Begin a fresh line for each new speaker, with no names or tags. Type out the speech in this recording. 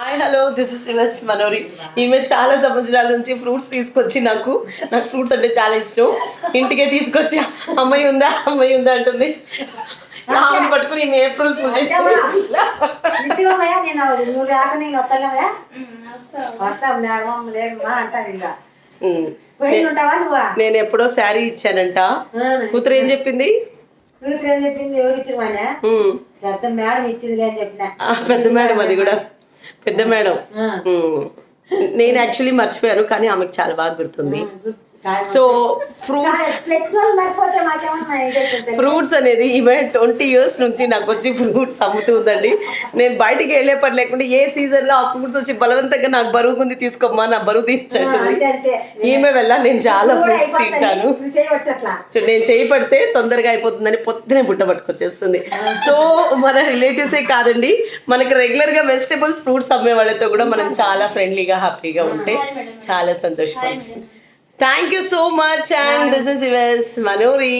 Hi hello this is ఇవెస్ Manori. ఈమె చాలా సంవత్సరాల నుంచి ఫ్రూట్స్ తీసుకొచ్చి నాకు ఫ్రూట్స్ అంటే చాలా ఇష్టం. ఇంటికే తీసుకొచ్చి అమ్మాయి ఉందా అంటుంది. ఆమెను పట్టుకుని ఈమె ఏప్రిల్ ఫుల్ చేసింది. నేను ఎప్పుడో శారీ ఇచ్చానంట. కూతురు ఏం చెప్పింది? పెద్ద మేడం, అది కూడా పెద్ద మేడం. నేను యాక్చువల్లీ మర్చిపోయాను, కానీ ఆమెకు చాలా బాగా గుర్తుంది. సో ఫ్రూట్స్ అనేది ఈమె 20 years నుంచి నాకు వచ్చి ఫ్రూట్స్ అమ్ముతుందండి. నేను బయటికి వెళ్ళే పని లేకుండా ఏ సీజన్ లో ఆ ఫ్రూట్స్ వచ్చి బలవంతంగా నాకు బరువుకుంది, తీసుకోమ్మా నా బరువు తీర్చంటుంది. ఈమె వల్ల నేను చాలా ఫ్రూట్స్ తింటాను. నేను చేయి పడితే తొందరగా అయిపోతుందని పొద్దునే బుట్ట పట్టుకొచ్చేస్తుంది. సో మన రిలేటివ్సే కాదండి, మనకి రెగ్యులర్ గా వెజిటబుల్స్ ఫ్రూట్స్ అమ్మే వాళ్ళతో కూడా మనం చాలా ఫ్రెండ్లీగా హ్యాపీగా ఉంటే చాలా సంతోషం. Thank you so much, and this is Ives Manori.